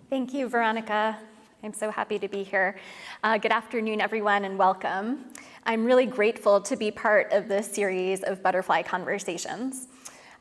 Thank you, Veronica. I'm so happy to be here. Good afternoon, everyone, and welcome. I'm really grateful to be part of this series of butterfly conversations.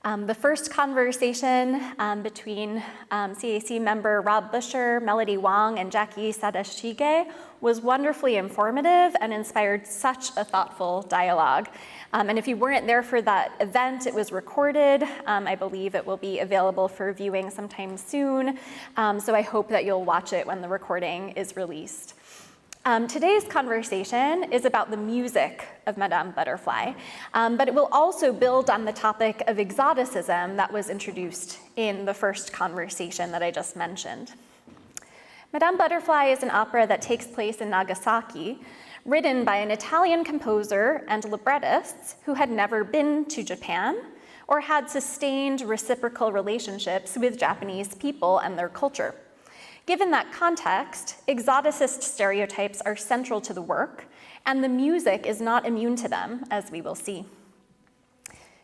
The first conversation between CAC member Rob Busher, Melody Wong, and Jackie Sadashige was wonderfully informative and inspired such a thoughtful dialogue. And if you weren't there for that event, it was recorded. I believe it will be available for viewing sometime soon. So I hope that you'll watch it when the recording is released. Today's conversation is about the music of Madame Butterfly, but it will also build on the topic of exoticism that was introduced in the first conversation that I just mentioned. Madame Butterfly is an opera that takes place in Nagasaki, written by an Italian composer and librettist who had never been to Japan or had sustained reciprocal relationships with Japanese people and their culture. Given that context, exoticist stereotypes are central to the work, and the music is not immune to them, as we will see.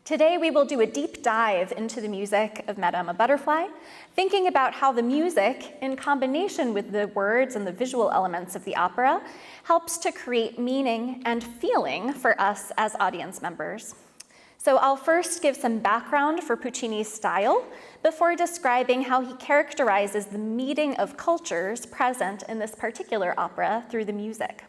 Today, we will do a deep dive into the music of Madame Butterfly, thinking about how the music, in combination with the words and the visual elements of the opera, helps to create meaning and feeling for us as audience members. So I'll first give some background for Puccini's style before describing how he characterizes the meeting of cultures present in this particular opera through the music.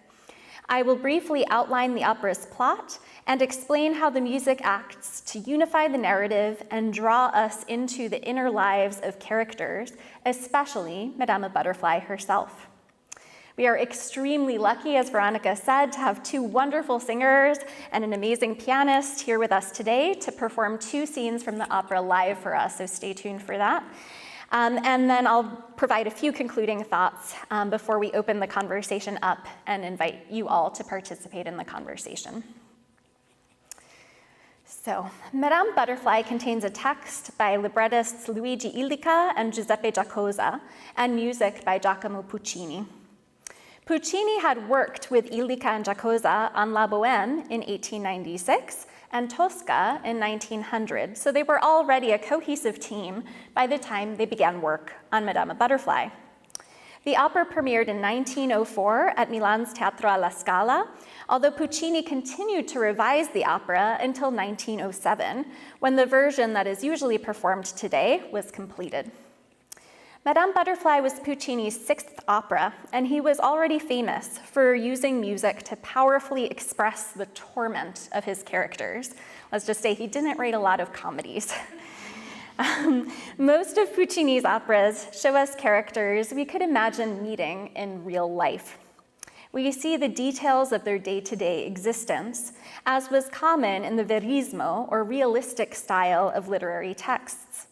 I will briefly outline the opera's plot and explain how the music acts to unify the narrative and draw us into the inner lives of characters, especially Madame Butterfly herself. We are extremely lucky, as Veronica said, to have two wonderful singers and an amazing pianist here with us today to perform two scenes from the opera live for us, so stay tuned for that. And then I'll provide a few concluding thoughts before we open the conversation up and invite you all to participate in the conversation. So, Madame Butterfly contains a text by librettists Luigi Illica and Giuseppe Giacosa, and music by Giacomo Puccini. Puccini had worked with Illica and Giacosa on La Bohème in 1896 and Tosca in 1900, so they were already a cohesive team by the time they began work on Madame Butterfly. The opera premiered in 1904 at Milan's Teatro alla Scala, although Puccini continued to revise the opera until 1907, when the version that is usually performed today was completed. Madame Butterfly was Puccini's sixth opera, and he was already famous for using music to powerfully express the torment of his characters. Let's just say he didn't write a lot of comedies. Most of Puccini's operas show us characters we could imagine meeting in real life. We see the details of their day-to-day existence, as was common in the Verismo, or realistic style of literary texts.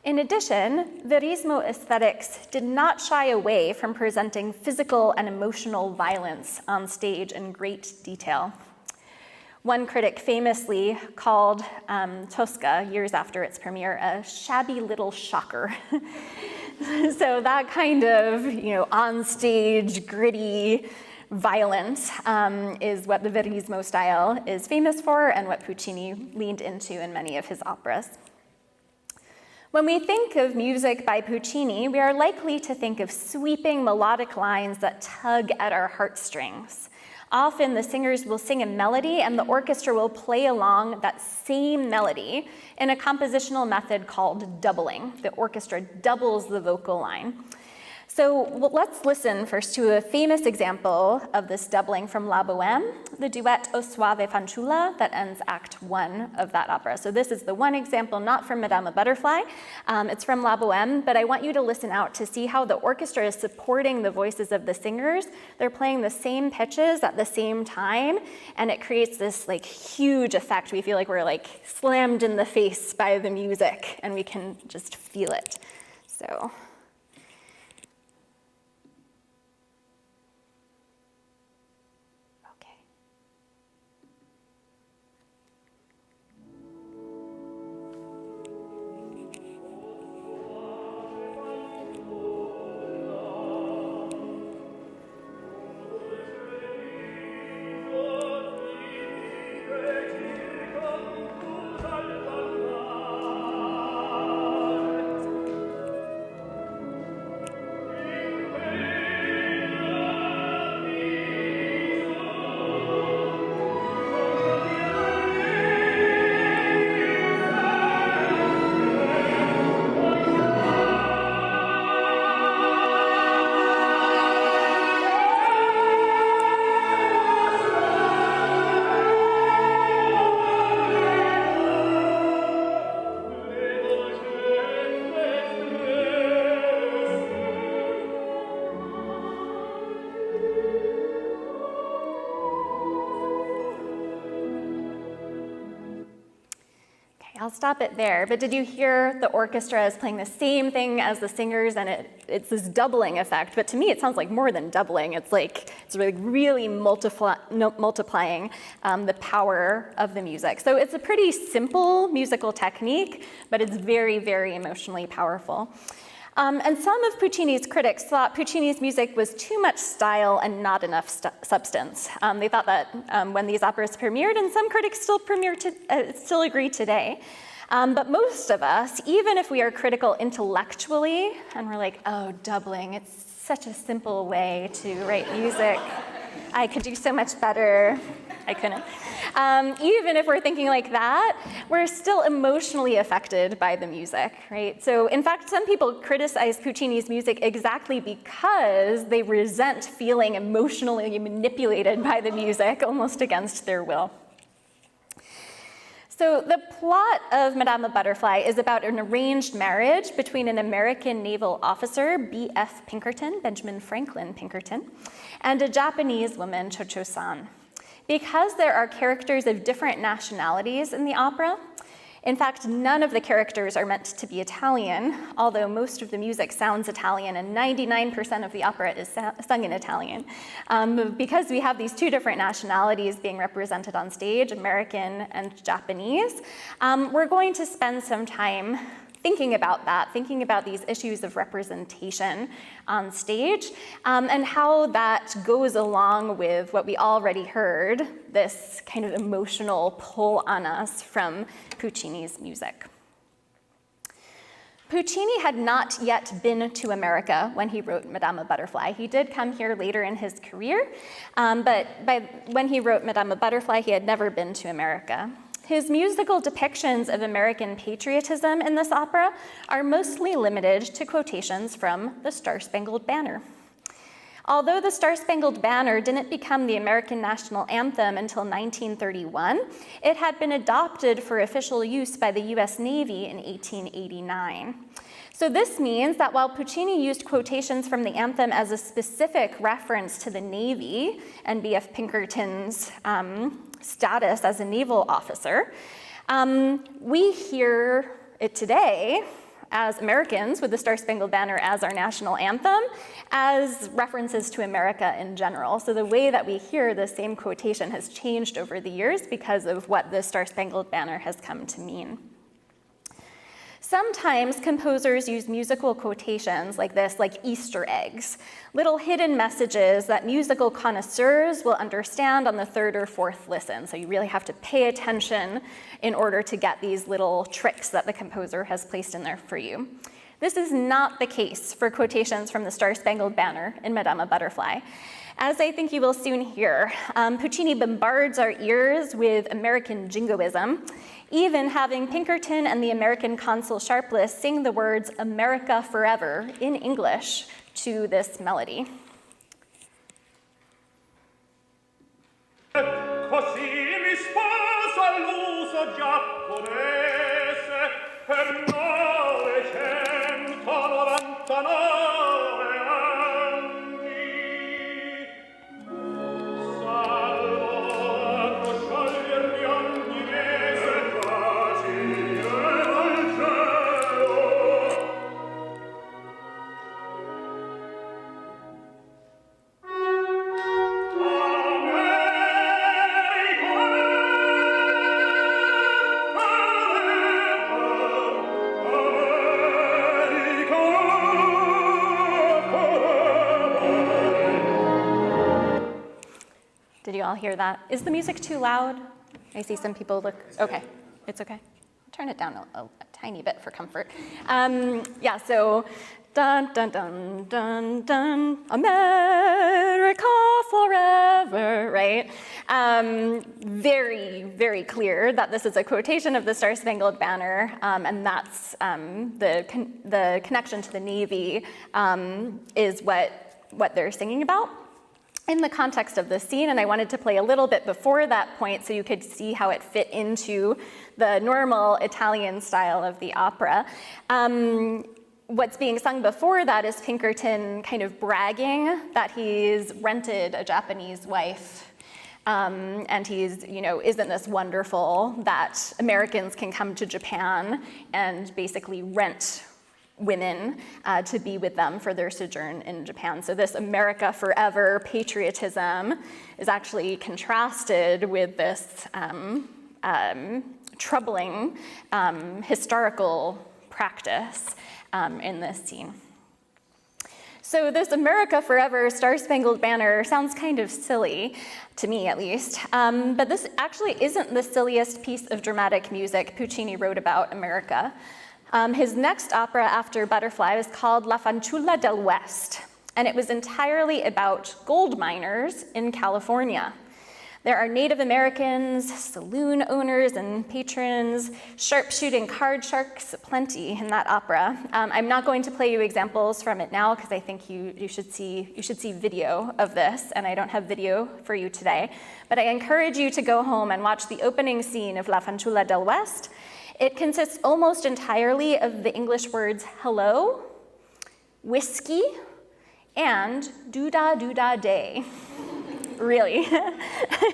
In addition, Verismo aesthetics did not shy away from presenting physical and emotional violence on stage in great detail. One critic famously called Tosca, years after its premiere, a shabby little shocker. So that kind of, on-stage, gritty violence is what the Verismo style is famous for and what Puccini leaned into in many of his operas. When we think of music by Puccini, we are likely to think of sweeping melodic lines that tug at our heartstrings. Often the singers will sing a melody and the orchestra will play along that same melody in a compositional method called doubling. The orchestra doubles the vocal line. So let's listen first to a famous example of this doubling from La Bohème, the duet O Soave Fanciulla that ends Act 1 of that opera. So this is the one example, not from Madame Butterfly, it's from La Bohème, but I want you to listen out to see how the orchestra is supporting the voices of the singers. They're playing the same pitches at the same time, and it creates this huge effect. We feel like we're slammed in the face by the music, and we can just feel it. So. I'll stop it there. But did you hear the orchestra is playing the same thing as the singers, and it's this doubling effect? But to me, it sounds like more than doubling. It's really multiplying the power of the music. So it's a pretty simple musical technique, but it's very, very emotionally powerful. And some of Puccini's critics thought Puccini's music was too much style and not enough substance. They thought that when these operas premiered, and some critics still agree today, but most of us, even if we are critical intellectually, and we're like, oh, doubling, it's such a simple way to write music. I could do so much better. I couldn't. Even if we're thinking like that, we're still emotionally affected by the music, right? So in fact, some people criticize Puccini's music exactly because they resent feeling emotionally manipulated by the music, almost against their will. So the plot of Madame Butterfly is about an arranged marriage between an American naval officer, B.F. Pinkerton, Benjamin Franklin Pinkerton, and a Japanese woman, Cho-Cho-san. Because there are characters of different nationalities in the opera, in fact, none of the characters are meant to be Italian, although most of the music sounds Italian and 99% of the opera is sung in Italian. Because we have these two different nationalities being represented on stage, American and Japanese, we're going to spend some time thinking about that, thinking about these issues of representation on stage, and how that goes along with what we already heard, this kind of emotional pull on us from Puccini's music. Puccini had not yet been to America when he wrote Madame Butterfly. He did come here later in his career, but when he wrote Madame Butterfly, he had never been to America. His musical depictions of American patriotism in this opera are mostly limited to quotations from the Star-Spangled Banner. Although the Star-Spangled Banner didn't become the American national anthem until 1931, it had been adopted for official use by the US Navy in 1889. So this means that while Puccini used quotations from the anthem as a specific reference to the Navy and B.F. Pinkerton's status as a naval officer, we hear it today as Americans with the Star-Spangled Banner as our national anthem, as references to America in general. So the way that we hear the same quotation has changed over the years because of what the Star-Spangled Banner has come to mean. Sometimes composers use musical quotations like this, like Easter eggs, little hidden messages that musical connoisseurs will understand on the third or fourth listen. So you really have to pay attention in order to get these little tricks that the composer has placed in there for you. This is not the case for quotations from the Star-Spangled Banner in Madame Butterfly. As I think you will soon hear, Puccini bombards our ears with American jingoism, even having Pinkerton and the American consul Sharpless sing the words "America Forever" in English to this melody. Così mi sposo all'uso giapponese per 999 anni. Salvo a sciogliermi ogni mese facile dal cielo. Did you all hear that? Is the music too loud? I see some people look, okay, it's okay. I'll turn it down a tiny bit for comfort. Yeah, so dun, dun, dun, dun, dun, America forever, right? Very, very clear that this is a quotation of the Star-Spangled Banner, and that's the connection to the Navy is what they're singing about in the context of this scene, and I wanted to play a little bit before that point so you could see how it fit into the normal Italian style of the opera. What's being sung before that is Pinkerton kind of bragging that he's rented a Japanese wife And he's, isn't this wonderful that Americans can come to Japan and basically rent women to be with them for their sojourn in Japan. So this America forever patriotism is actually contrasted with this troubling historical practice in this scene. So this America Forever Star-Spangled Banner sounds kind of silly, to me at least, but this actually isn't the silliest piece of dramatic music Puccini wrote about America. His next opera after Butterfly was called La Fanciulla del West, and it was entirely about gold miners in California. There are Native Americans, saloon owners and patrons, sharpshooting card sharks, plenty in that opera. I'm not going to play you examples from it now because I think you should see video of this, and I don't have video for you today. But I encourage you to go home and watch the opening scene of La Fanciulla del West. It consists almost entirely of the English words hello, whiskey, and doo-da day. Really,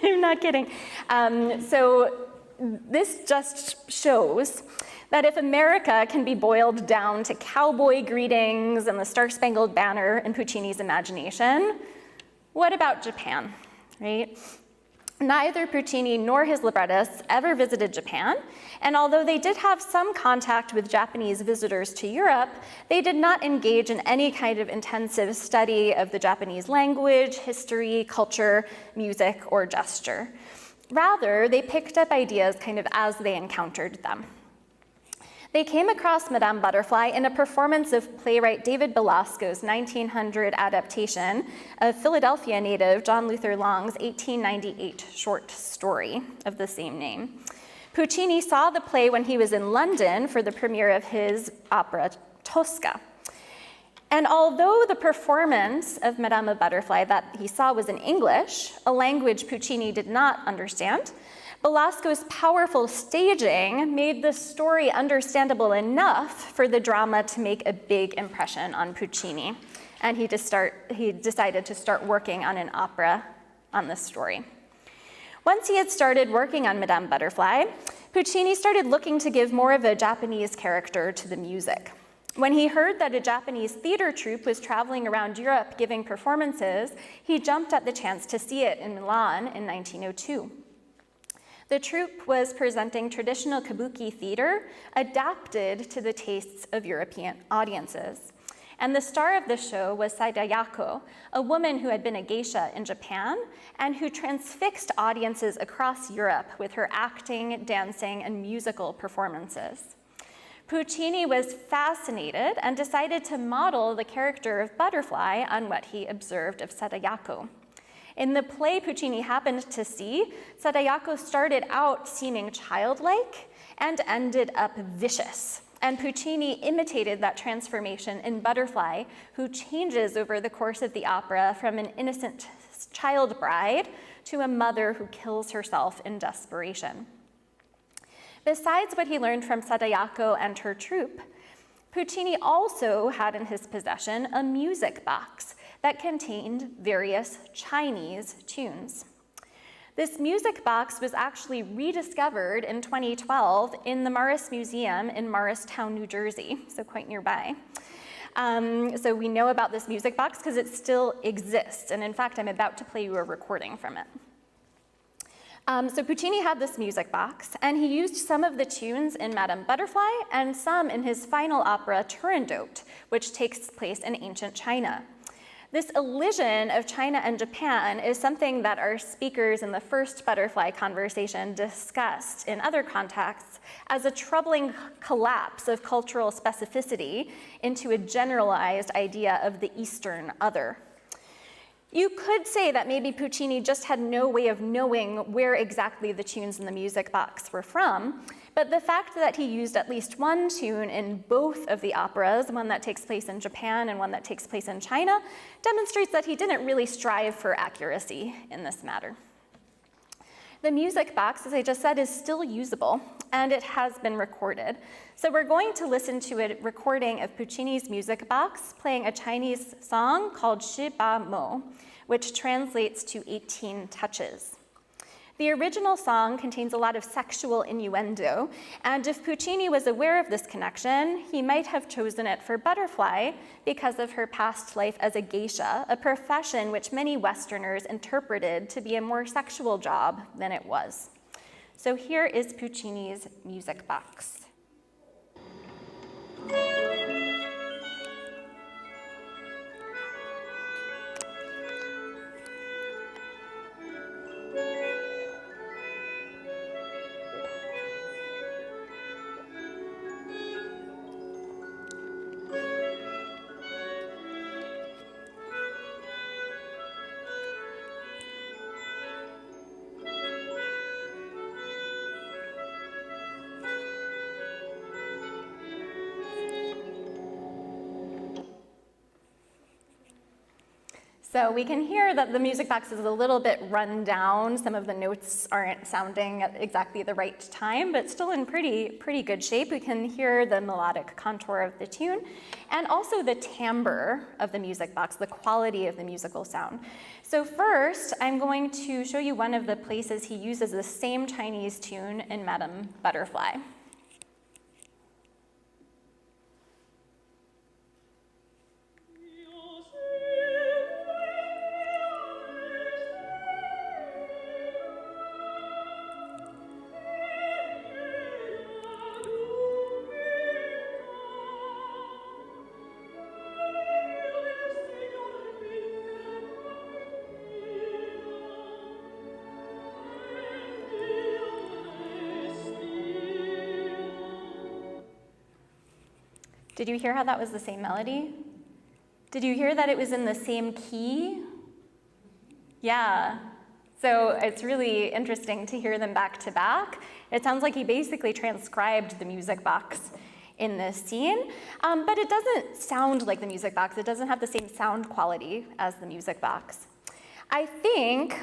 I'm not kidding. So this just shows that if America can be boiled down to cowboy greetings and the Star-Spangled Banner in Puccini's imagination, what about Japan, right? Neither Puccini nor his librettists ever visited Japan, and although they did have some contact with Japanese visitors to Europe, they did not engage in any kind of intensive study of the Japanese language, history, culture, music, or gesture. Rather, they picked up ideas kind of as they encountered them. They came across Madame Butterfly in a performance of playwright David Belasco's 1900 adaptation of Philadelphia native John Luther Long's 1898 short story of the same name. Puccini saw the play when he was in London for the premiere of his opera Tosca. And although the performance of Madame Butterfly that he saw was in English, a language Puccini did not understand, Belasco's powerful staging made the story understandable enough for the drama to make a big impression on Puccini. And he decided to start working on an opera on this story. Once he had started working on Madame Butterfly, Puccini started looking to give more of a Japanese character to the music. When he heard that a Japanese theater troupe was traveling around Europe giving performances, he jumped at the chance to see it in Milan in 1902. The troupe was presenting traditional kabuki theater adapted to the tastes of European audiences. And the star of the show was Sadayako, a woman who had been a geisha in Japan and who transfixed audiences across Europe with her acting, dancing, and musical performances. Puccini was fascinated and decided to model the character of Butterfly on what he observed of Sadayako. In the play Puccini happened to see, Sadayako started out seeming childlike and ended up vicious. And Puccini imitated that transformation in Butterfly, who changes over the course of the opera from an innocent child bride to a mother who kills herself in desperation. Besides what he learned from Sadayako and her troupe, Puccini also had in his possession a music box that contained various Chinese tunes. This music box was actually rediscovered in 2012 in the Morris Museum in Morristown, New Jersey, so quite nearby. So we know about this music box because it still exists, and in fact, I'm about to play you a recording from it. So Puccini had this music box, and he used some of the tunes in Madame Butterfly and some in his final opera, Turandot, which takes place in ancient China. This elision of China and Japan is something that our speakers in the first Butterfly conversation discussed in other contexts as a troubling collapse of cultural specificity into a generalized idea of the Eastern other. You could say that maybe Puccini just had no way of knowing where exactly the tunes in the music box were from, but the fact that he used at least one tune in both of the operas, one that takes place in Japan and one that takes place in China, demonstrates that he didn't really strive for accuracy in this matter. The music box, as I just said, is still usable, and it has been recorded. So we're going to listen to a recording of Puccini's music box playing a Chinese song called Shi Ba Mo, which translates to 18 touches. The original song contains a lot of sexual innuendo, and if Puccini was aware of this connection, he might have chosen it for Butterfly because of her past life as a geisha, a profession which many Westerners interpreted to be a more sexual job than it was. So here is Puccini's music box. So we can hear that the music box is a little bit run down. Some of the notes aren't sounding at exactly the right time, but still in pretty good shape. We can hear the melodic contour of the tune and also the timbre of the music box, the quality of the musical sound. So first, I'm going to show you one of the places he uses the same Chinese tune in Madame Butterfly. Did you hear how that was the same melody? Did you hear that it was in the same key? Yeah. So it's really interesting to hear them back to back. It sounds like he basically transcribed the music box in this scene, but it doesn't sound like the music box. It doesn't have the same sound quality as the music box. I think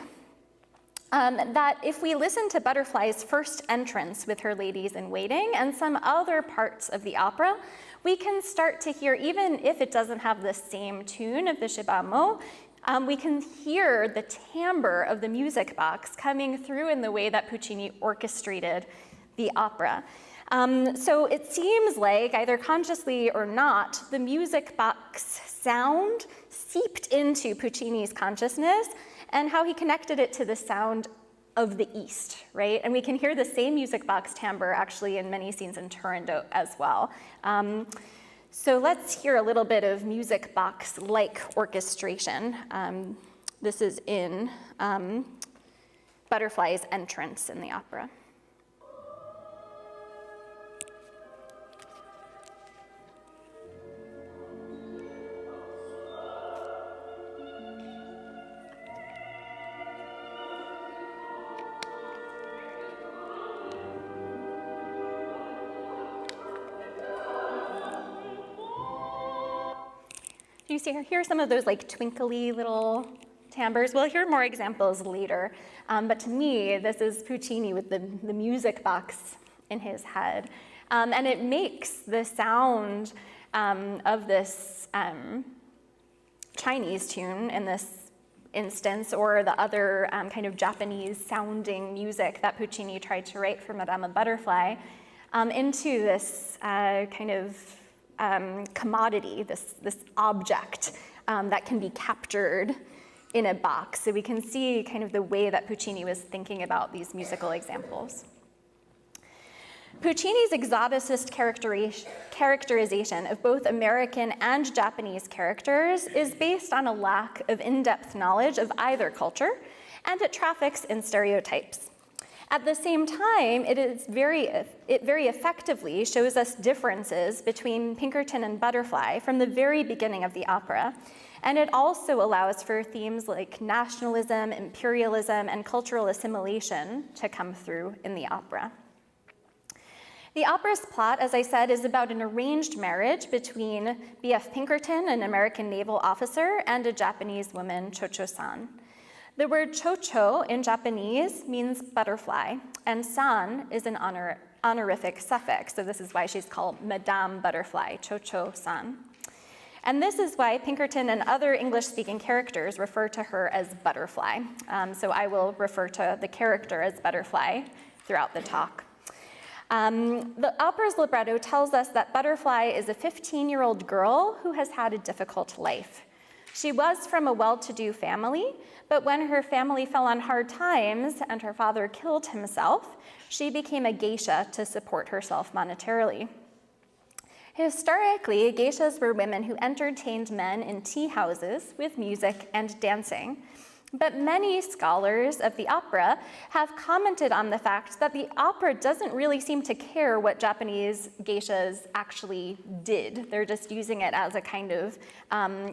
that if we listen to Butterfly's first entrance with her ladies in waiting and some other parts of the opera, we can start to hear, even if it doesn't have the same tune of the shibamo, we can hear the timbre of the music box coming through in the way that Puccini orchestrated the opera. So it seems like, either consciously or not, the music box sound seeped into Puccini's consciousness and how he connected it to the sound of the East, right? And we can hear the same music box timbre actually in many scenes in Turandot as well. So let's hear a little bit of music box-like orchestration. This is in Butterfly's entrance in the opera. You see, hear some of those like twinkly little timbres. We'll hear more examples later, but to me, this is Puccini with the music box in his head. And it makes the sound of this Chinese tune in this instance, or the other kind of Japanese sounding music that Puccini tried to write for Madame Butterfly, into this kind of commodity, this object that can be captured in a box. So we can see kind of the way that Puccini was thinking about these musical examples. Puccini's exoticist characterization of both American and Japanese characters is based on a lack of in-depth knowledge of either culture, and it traffics in stereotypes. At the same time, it very effectively shows us differences between Pinkerton and Butterfly from the very beginning of the opera. And it also allows for themes like nationalism, imperialism, and cultural assimilation to come through in the opera. The opera's plot, as I said, is about an arranged marriage between B.F. Pinkerton, an American naval officer, and a Japanese woman, Cho-Cho-san. The word chocho in Japanese means butterfly, and san is an honorific suffix, so this is why she's called Madame Butterfly, Cho-Cho-san. And this is why Pinkerton and other English-speaking characters refer to her as Butterfly. So I will refer to the character as Butterfly throughout the talk. The opera's libretto tells us that Butterfly is a 15-year-old girl who has had a difficult life. She was from a well-to-do family, but when her family fell on hard times and her father killed himself, she became a geisha to support herself monetarily. Historically, geishas were women who entertained men in tea houses with music and dancing. But many scholars of the opera have commented on the fact that the opera doesn't really seem to care what Japanese geishas actually did. They're just using it as a kind of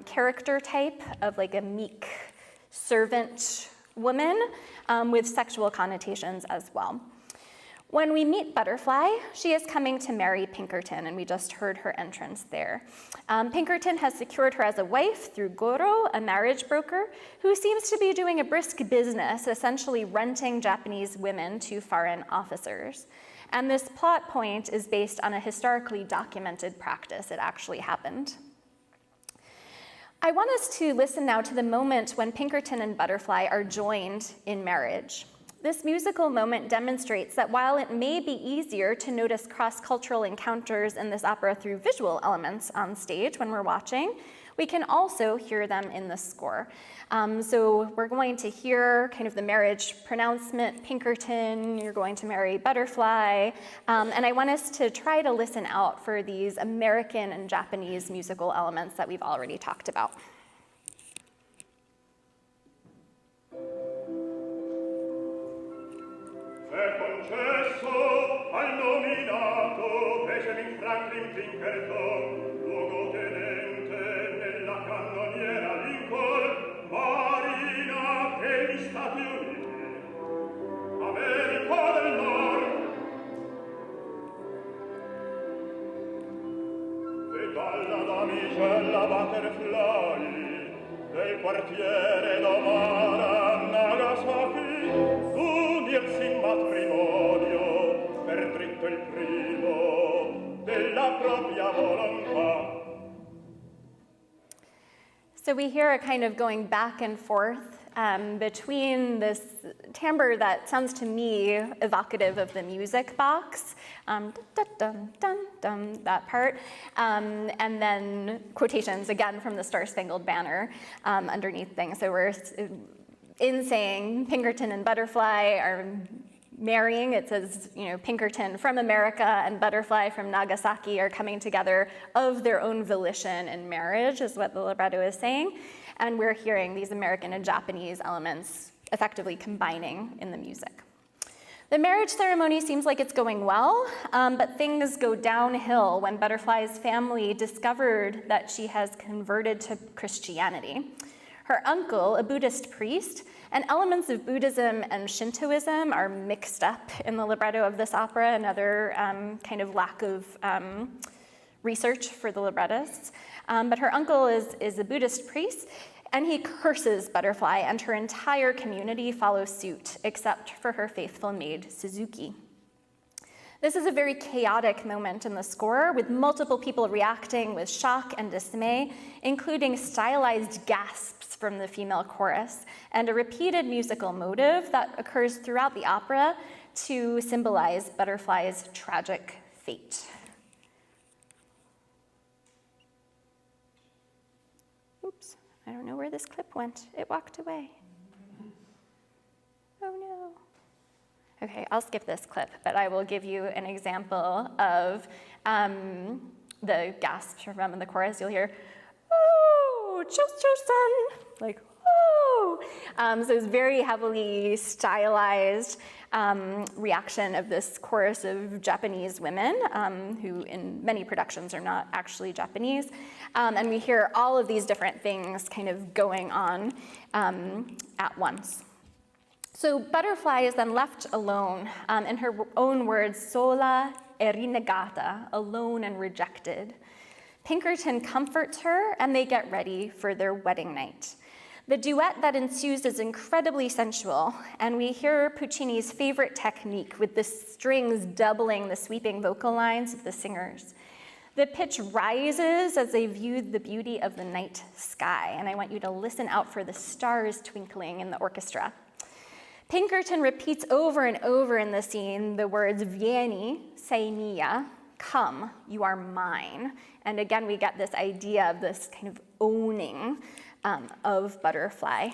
character type of like a meek servant woman with sexual connotations as well. When we meet Butterfly, she is coming to marry Pinkerton, and we just heard her entrance there. Pinkerton has secured her as a wife through Goro, a marriage broker, who seems to be doing a brisk business, essentially renting Japanese women to foreign officers. And this plot point is based on a historically documented practice. It actually happened. I want us to listen now to the moment when Pinkerton and Butterfly are joined in marriage. This musical moment demonstrates that while it may be easier to notice cross-cultural encounters in this opera through visual elements on stage when we're watching, we can also hear them in the score. So we're going to hear kind of the marriage pronouncement, Pinkerton, you're going to marry Butterfly, and I want us to try to listen out for these American and Japanese musical elements that we've already talked about. Concesso al nominato Benjamin Franklin Pinkerton, luogotenente nella cannoniera Lincoln, marina degli Stati Uniti, America del Nord. E dalla damigella Butterfly, del quartiere d'Omara Nagasaki, unirsi in matrimonio per dritto il primo della propria volontà. So we hear a kind of going back and forth between this timbre that sounds to me evocative of the music box, dun, dun, dun, dun, that part, and then quotations again from the Star-Spangled Banner underneath things. So we're in saying Pinkerton and Butterfly are marrying. It says, you know, Pinkerton from America and Butterfly from Nagasaki are coming together of their own volition in marriage, is what the libretto is saying. And we're hearing these American and Japanese elements effectively combining in the music. The marriage ceremony seems like it's going well, but things go downhill when Butterfly's family discovered that she has converted to Christianity. Her uncle, a Buddhist priest, and elements of Buddhism and Shintoism are mixed up in the libretto of this opera, another kind of lack of research for the librettists. But her uncle is a Buddhist priest, and he curses Butterfly, and her entire community follows suit, except for her faithful maid, Suzuki. This is a very chaotic moment in the score, with multiple people reacting with shock and dismay, including stylized gasps from the female chorus, and a repeated musical motive that occurs throughout the opera to symbolize Butterfly's tragic fate. Oops, I don't know where this clip went. It walked away. Oh no. Okay, I'll skip this clip, but I will give you an example of the gasps from the chorus. You'll hear, oh, Cho-cho-san, like, oh. So it's very heavily stylized reaction of this chorus of Japanese women who in many productions are not actually Japanese. And we hear all of these different things kind of going on at once. So Butterfly is then left alone, in her own words, sola e rinnegata, alone and rejected. Pinkerton comforts her, and they get ready for their wedding night. The duet that ensues is incredibly sensual, and we hear Puccini's favorite technique with the strings doubling the sweeping vocal lines of the singers. The pitch rises as they view the beauty of the night sky, and I want you to listen out for the stars twinkling in the orchestra. Pinkerton repeats over and over in the scene the words "Vieni, sei mia," come, you are mine. And again, we get this idea of this kind of owning of Butterfly.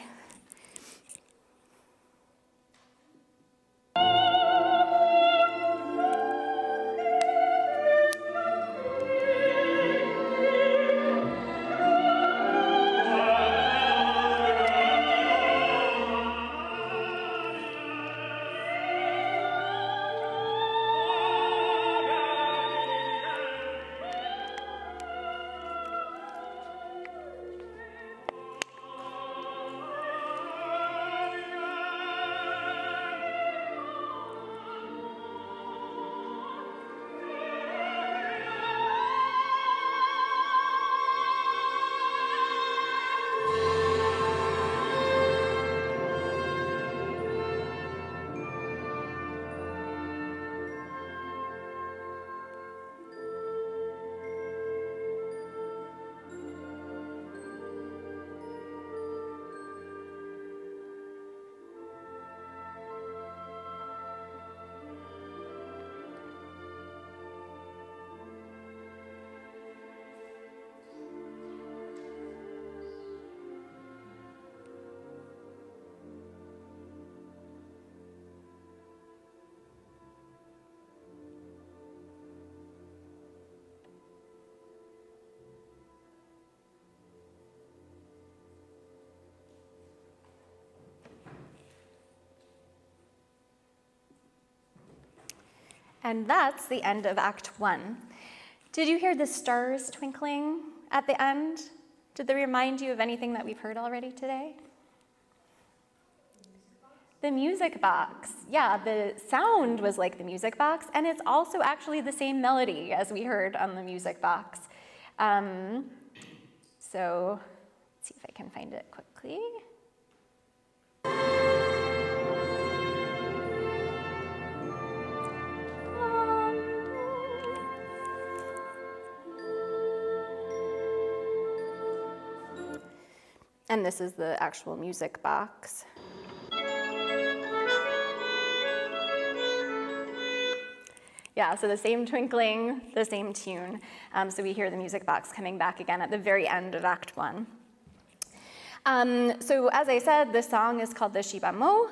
And that's the end of Act 1. Did you hear the stars twinkling at the end? Did they remind you of anything that we've heard already today? The music box. Yeah, the sound was like the music box, and it's also actually the same melody as we heard on the music box. So let's see if I can find it quickly. And this is the actual music box. Yeah, so the same twinkling, the same tune. So we hear the music box coming back again at the very end of Act 1. So as I said, the song is called the Shibamo,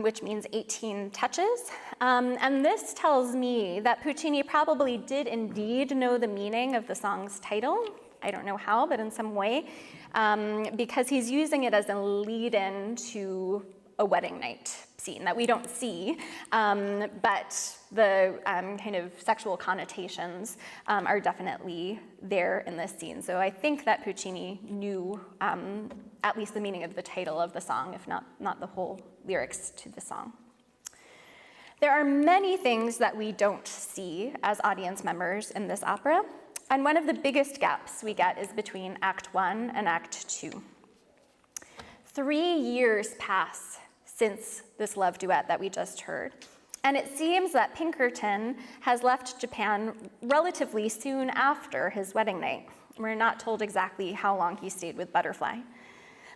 which means 18 touches. And this tells me that Puccini probably did indeed know the meaning of the song's title. I don't know how, but in some way, because he's using it as a lead-in to a wedding night scene that we don't see, but the kind of sexual connotations are definitely there in this scene. So I think that Puccini knew at least the meaning of the title of the song, if not the whole lyrics to the song. There are many things that we don't see as audience members in this opera, and one of the biggest gaps we get is between Act 1 and Act 2. 3 years pass since this love duet that we just heard, and it seems that Pinkerton has left Japan relatively soon after his wedding night. We're not told exactly how long he stayed with Butterfly.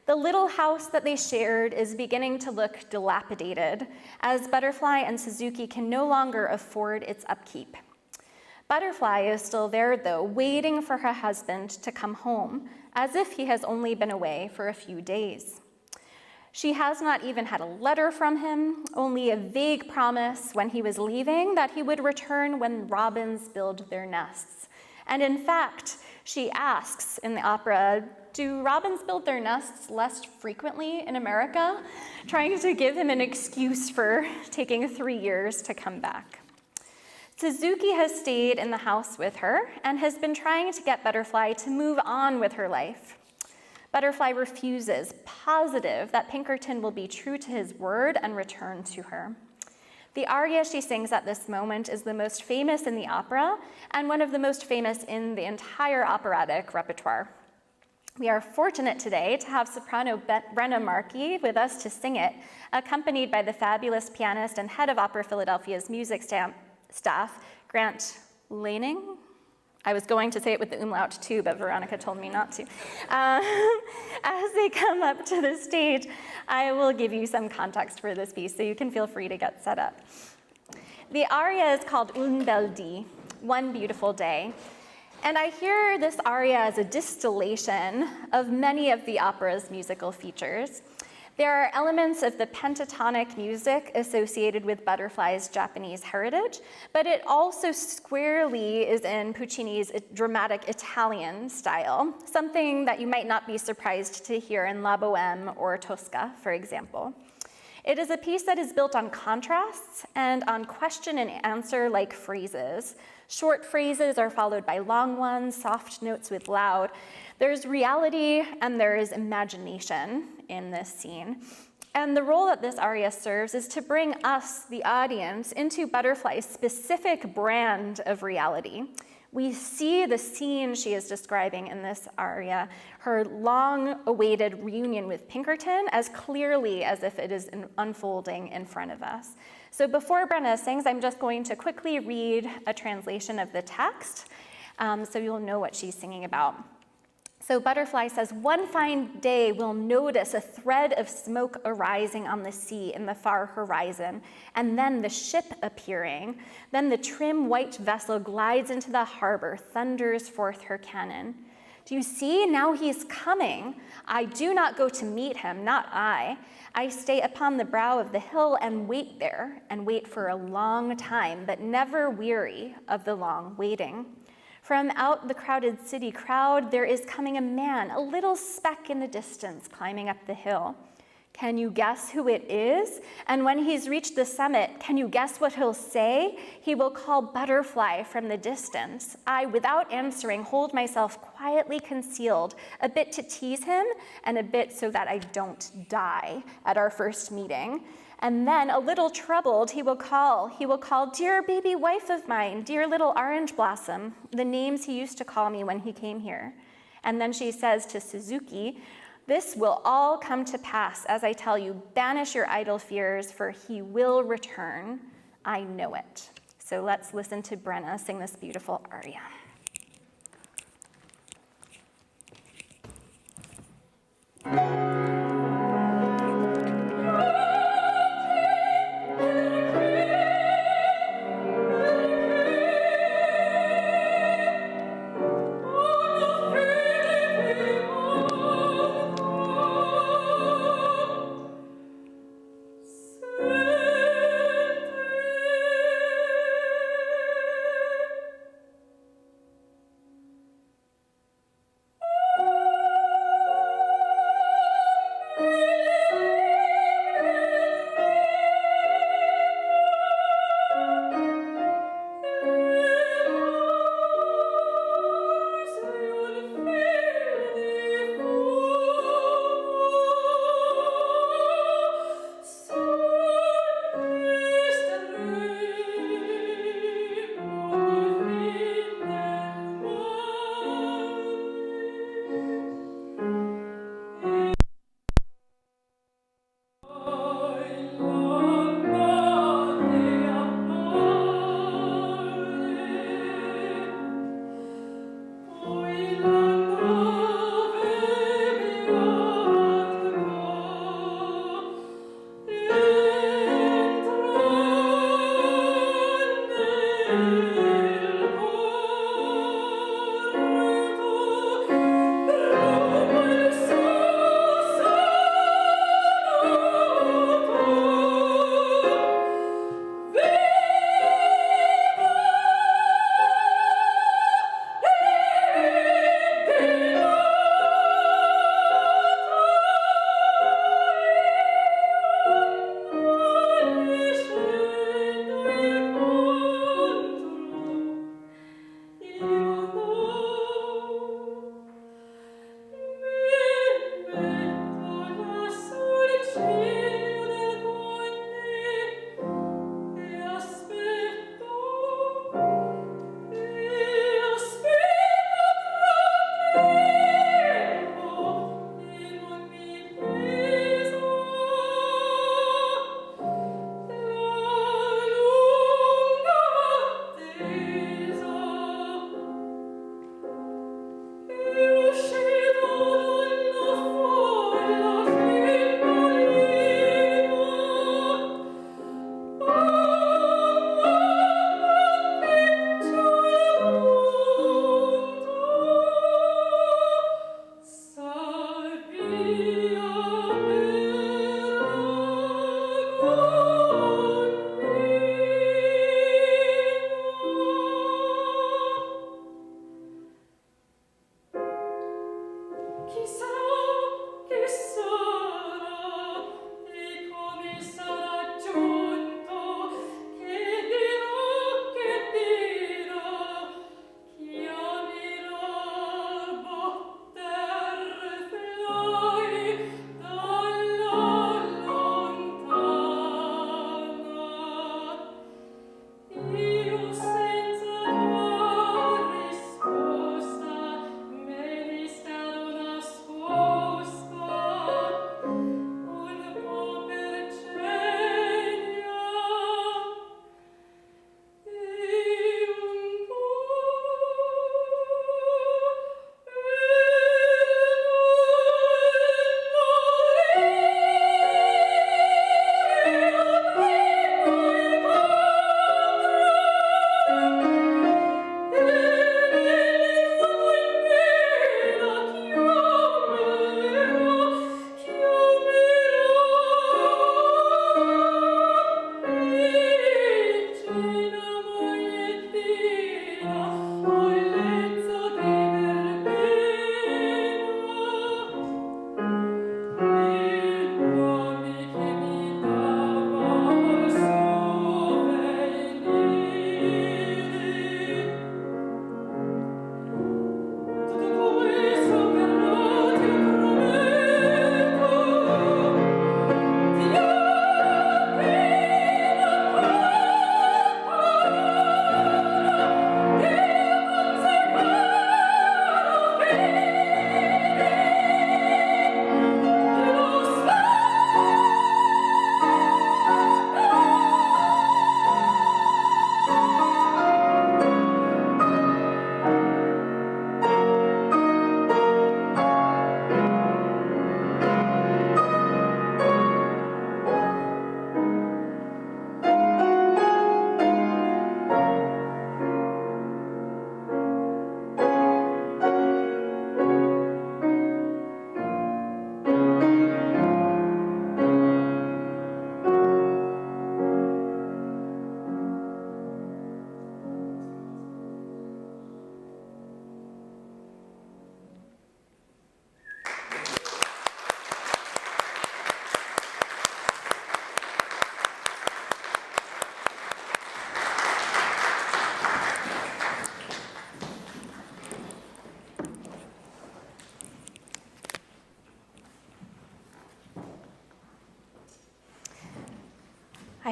The little house that they shared is beginning to look dilapidated, as Butterfly and Suzuki can no longer afford its upkeep. Butterfly is still there, though, waiting for her husband to come home, as if he has only been away for a few days. She has not even had a letter from him, only a vague promise when he was leaving that he would return when robins build their nests. And in fact, she asks in the opera, do robins build their nests less frequently in America? Trying to give him an excuse for taking 3 years to come back. Suzuki has stayed in the house with her and has been trying to get Butterfly to move on with her life. Butterfly refuses, positive that Pinkerton will be true to his word and return to her. The aria she sings at this moment is the most famous in the opera and one of the most famous in the entire operatic repertoire. We are fortunate today to have soprano Brenna Markey with us to sing it, accompanied by the fabulous pianist and head of Opera Philadelphia's music staff, Grant Loehnig. I was going to say it with the umlaut too, but Veronica told me not to. As they come up to the stage, I will give you some context for this piece, so you can feel free to get set up. The aria is called Un bel dì, One Beautiful Day. And I hear this aria as a distillation of many of the opera's musical features. There are elements of the pentatonic music associated with Butterfly's Japanese heritage, but it also squarely is in Puccini's dramatic Italian style, something that you might not be surprised to hear in La Bohème or Tosca, for example. It is a piece that is built on contrasts and on question and answer-like phrases. Short phrases are followed by long ones, soft notes with loud. There's reality and there is imagination in this scene. And the role that this aria serves is to bring us, the audience, into Butterfly's specific brand of reality. We see the scene she is describing in this aria, her long-awaited reunion with Pinkerton, as clearly as if it is unfolding in front of us. So before Brenna sings, I'm just going to quickly read a translation of the text so you'll know what she's singing about. So Butterfly says, "One fine day we'll notice a thread of smoke arising on the sea in the far horizon, and then the ship appearing. Then the trim white vessel glides into the harbor, thunders forth her cannon. Do you see? Now he's coming. I do not go to meet him, not I. I stay upon the brow of the hill and wait there, and wait for a long time, but never weary of the long waiting. From out the crowded city crowd, there is coming a man, a little speck in the distance, climbing up the hill. Can you guess who it is? And when he's reached the summit, can you guess what he'll say? He will call Butterfly from the distance. I, without answering, hold myself quietly concealed, a bit to tease him and a bit so that I don't die at our first meeting. And then, a little troubled, he will call, dear baby wife of mine, dear little orange blossom, the names he used to call me when he came here. And then she says to Suzuki, this will all come to pass, as I tell you, banish your idle fears, for he will return. I know it." So let's listen to Brenna sing this beautiful aria.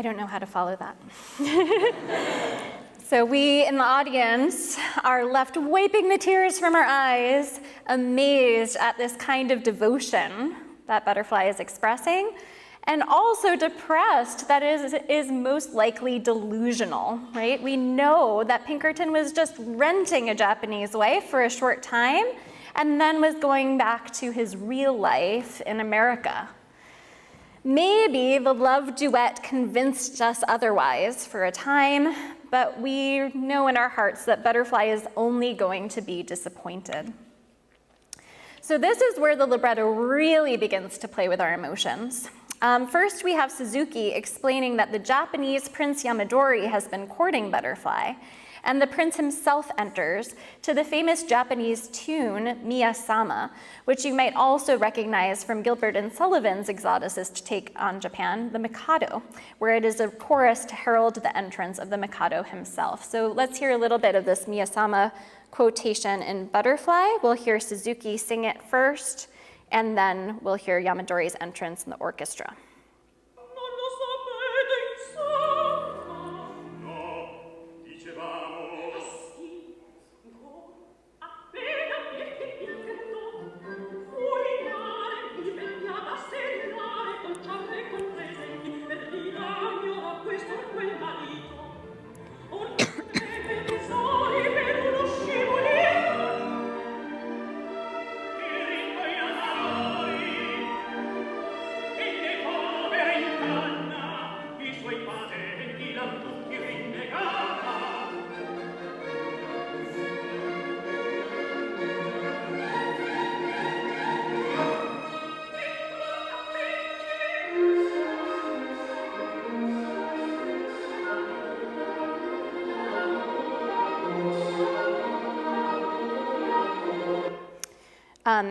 I don't know how to follow that. So we in the audience are left wiping the tears from our eyes, amazed at this kind of devotion that Butterfly is expressing, and also depressed that is most likely delusional, right? We know that Pinkerton was just renting a Japanese wife for a short time and then was going back to his real life in America. Maybe the love duet convinced us otherwise for a time, but we know in our hearts that Butterfly is only going to be disappointed. So this is where the libretto really begins to play with our emotions. First, we have Suzuki explaining that the Japanese Prince Yamadori has been courting Butterfly, and the prince himself enters to the famous Japanese tune, Miya-sama, which you might also recognize from Gilbert and Sullivan's exoticist take on Japan, the Mikado, where it is a chorus to herald the entrance of the Mikado himself. So let's hear a little bit of this Miya-sama quotation in Butterfly. We'll hear Suzuki sing it first, and then we'll hear Yamadori's entrance in the orchestra.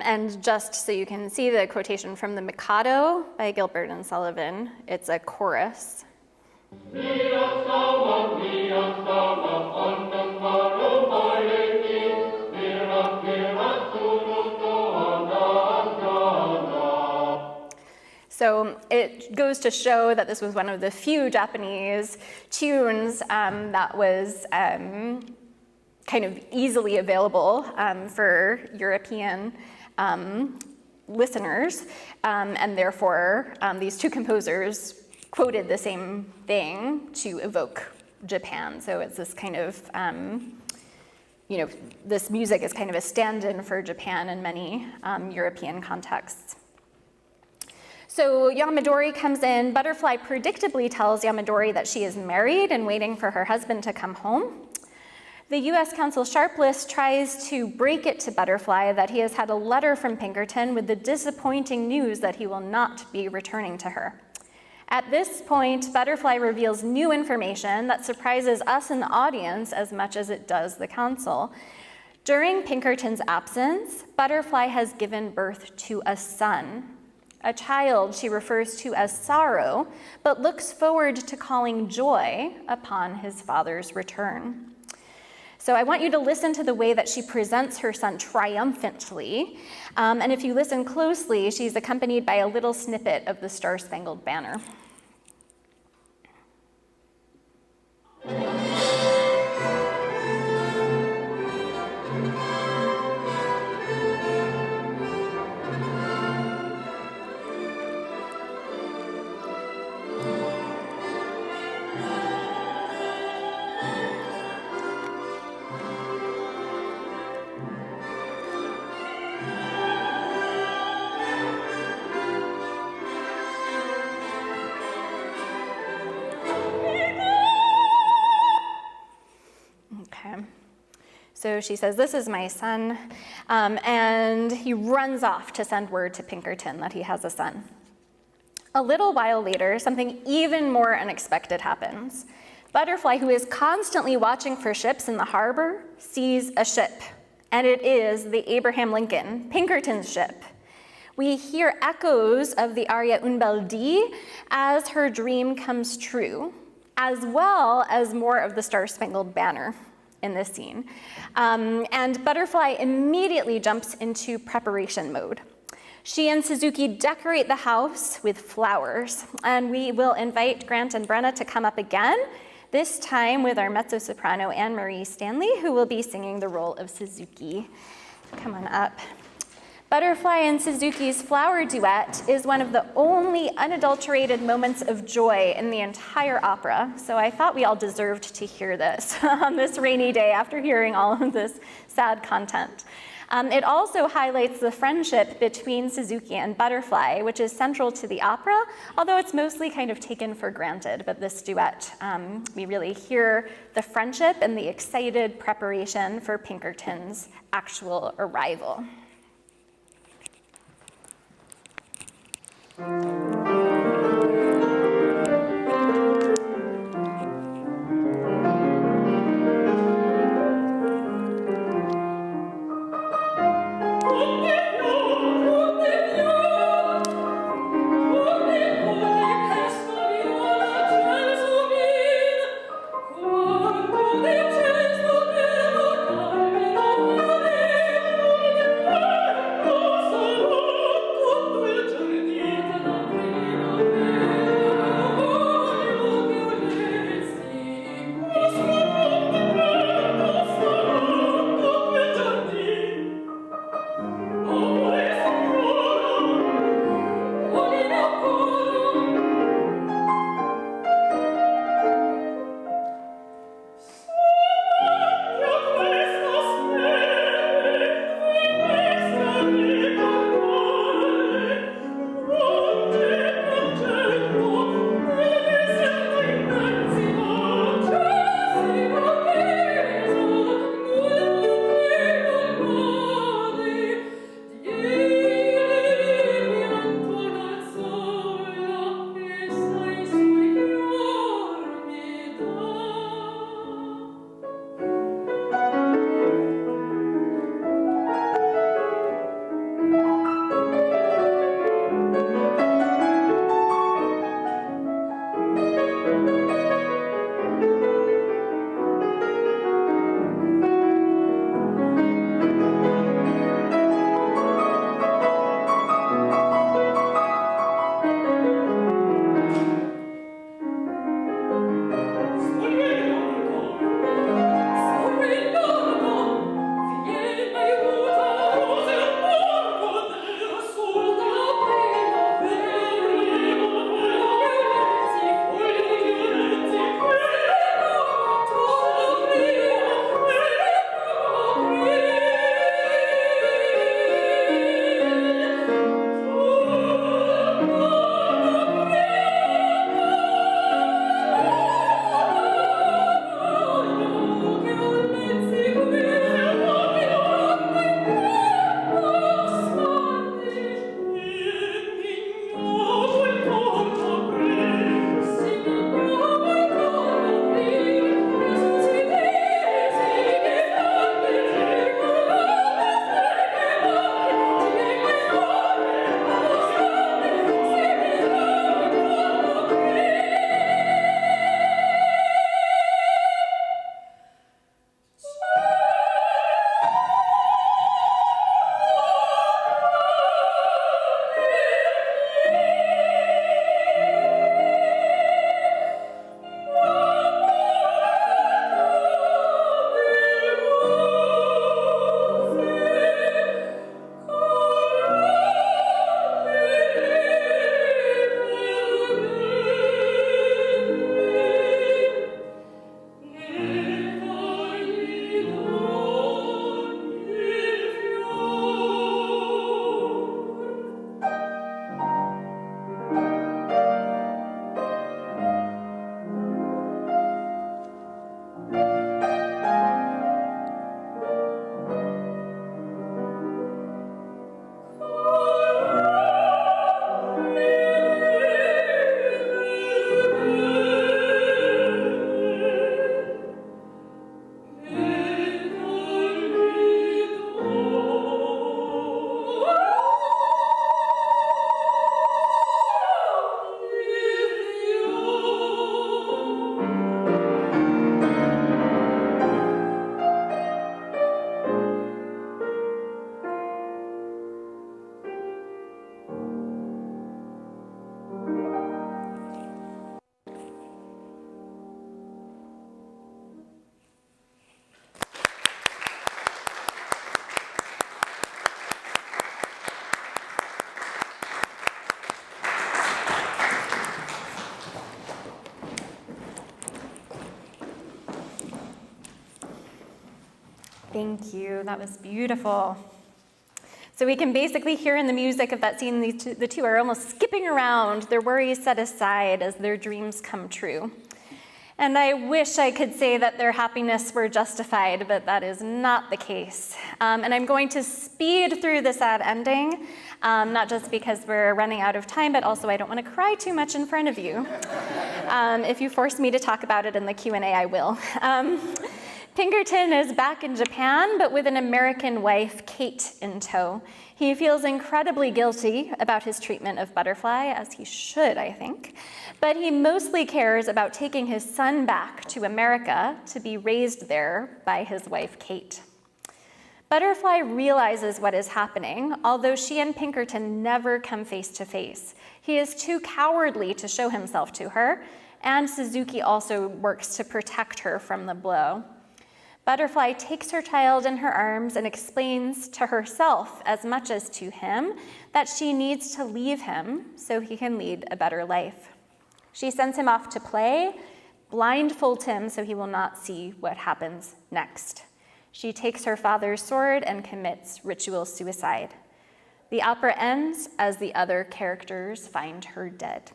And just so you can see the quotation from the Mikado by Gilbert and Sullivan, it's a chorus. So it goes to show that this was one of the few Japanese tunes that was kind of easily available for European listeners, and therefore these two composers quoted the same thing to evoke Japan. So it's this kind of, this music is kind of a stand-in for Japan in many European contexts. So Yamadori comes in. Butterfly predictably tells Yamadori that she is married and waiting for her husband to come home. The U.S. Consul Sharpless tries to break it to Butterfly that he has had a letter from Pinkerton with the disappointing news that he will not be returning to her. At this point, Butterfly reveals new information that surprises us in the audience as much as it does the consul. During Pinkerton's absence, Butterfly has given birth to a son, a child she refers to as sorrow, but looks forward to calling joy upon his father's return. So I want you to listen to the way that she presents her son triumphantly. And if you listen closely, she's accompanied by a little snippet of the Star-Spangled Banner. So she says, "This is my son," and he runs off to send word to Pinkerton that he has a son. A little while later, something even more unexpected happens. Butterfly, who is constantly watching for ships in the harbor, sees a ship, and it is the Abraham Lincoln, Pinkerton's ship. We hear echoes of the aria Un bel dì as her dream comes true, as well as more of the Star-Spangled Banner in this scene. And Butterfly immediately jumps into preparation mode. She and Suzuki decorate the house with flowers, and we will invite Grant and Brenna to come up again, this time with our mezzo-soprano Anne-Marie Stanley, who will be singing the role of Suzuki. Come on up. Butterfly and Suzuki's flower duet is one of the only unadulterated moments of joy in the entire opera, so I thought we all deserved to hear this on this rainy day after hearing all of this sad content. It also highlights the friendship between Suzuki and Butterfly, which is central to the opera, although it's mostly kind of taken for granted. But this duet, we really hear the friendship and the excited preparation for Pinkerton's actual arrival. Thank you, that was beautiful. So we can basically hear in the music of that scene, the two are almost skipping around, their worries set aside as their dreams come true. And I wish I could say that their happiness were justified, but that is not the case. And I'm going to speed through the sad ending, not just because we're running out of time, but also I don't want to cry too much in front of you. If you force me to talk about it in the Q&A, I will. Pinkerton is back in Japan, but with an American wife, Kate, in tow. He feels incredibly guilty about his treatment of Butterfly, as he should, I think. But he mostly cares about taking his son back to America to be raised there by his wife, Kate. Butterfly realizes what is happening, although she and Pinkerton never come face to face. He is too cowardly to show himself to her, and Suzuki also works to protect her from the blow. Butterfly takes her child in her arms and explains to herself, as much as to him, that she needs to leave him so he can lead a better life. She sends him off to play, blindfolds him so he will not see what happens next. She takes her father's sword and commits ritual suicide. The opera ends as the other characters find her dead.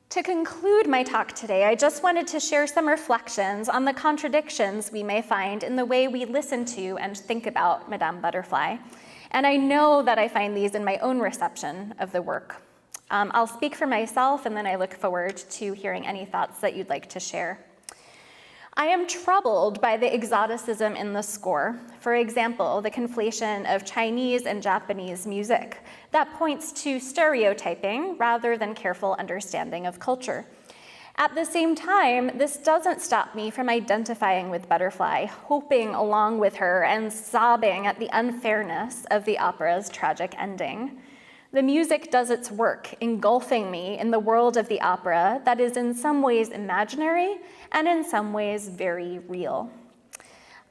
To conclude my talk today, I just wanted to share some reflections on the contradictions we may find in the way we listen to and think about Madame Butterfly. And I know that I find these in my own reception of the work. I'll speak for myself, and then I look forward to hearing any thoughts that you'd like to share. I am troubled by the exoticism in the score. For example, the conflation of Chinese and Japanese music that points to stereotyping rather than careful understanding of culture. At the same time, this doesn't stop me from identifying with Butterfly, hoping along with her and sobbing at the unfairness of the opera's tragic ending. The music does its work, engulfing me in the world of the opera that is in some ways imaginary and in some ways very real.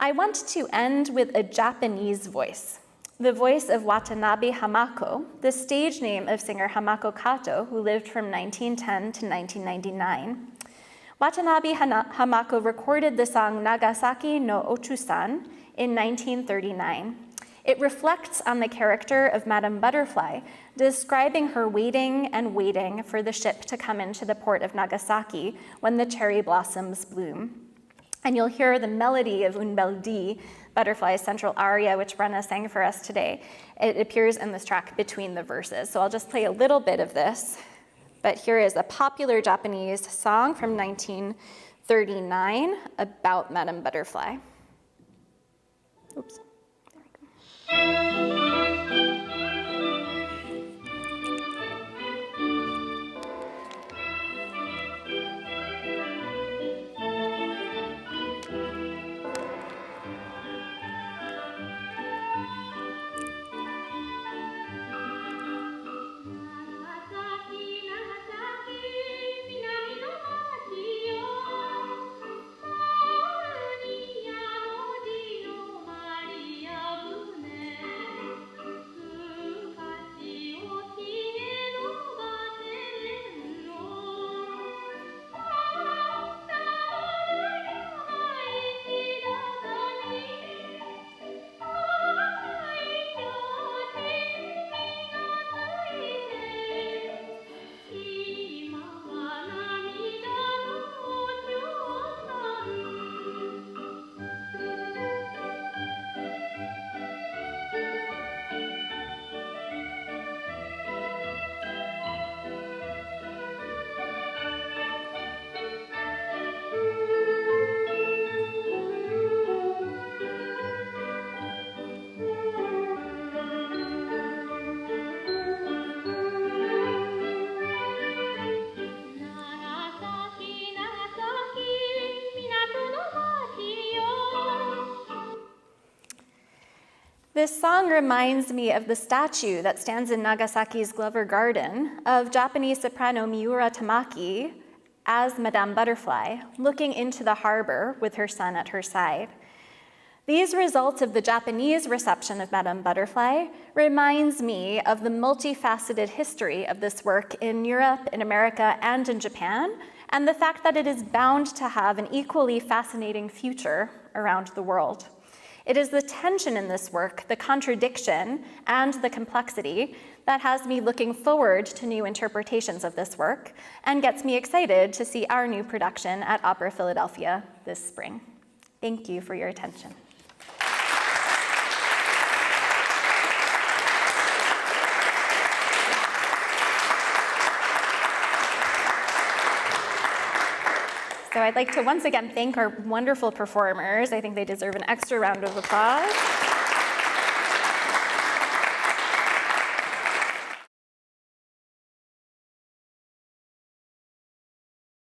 I want to end with a Japanese voice, the voice of Watanabe Hamako, the stage name of singer Hamako Kato, who lived from 1910 to 1999. Watanabe Hamako recorded the song Nagasaki no Ochu-san in 1939. It reflects on the character of Madame Butterfly, describing her waiting and waiting for the ship to come into the port of Nagasaki when the cherry blossoms bloom. And you'll hear the melody of Un bel dì, Butterfly's central aria, which Brenna sang for us today. It appears in this track between the verses. So I'll just play a little bit of this. But here is a popular Japanese song from 1939 about Madame Butterfly. Oops. This song reminds me of the statue that stands in Nagasaki's Glover Garden of Japanese soprano Miura Tamaki as Madame Butterfly, looking into the harbor with her son at her side. These results of the Japanese reception of Madame Butterfly reminds me of the multifaceted history of this work in Europe, in America, and in Japan, and the fact that it is bound to have an equally fascinating future around the world. It is the tension in this work, the contradiction, and the complexity that has me looking forward to new interpretations of this work and gets me excited to see our new production at Opera Philadelphia this spring. Thank you for your attention. So I'd like to once again thank our wonderful performers. I think they deserve an extra round of applause.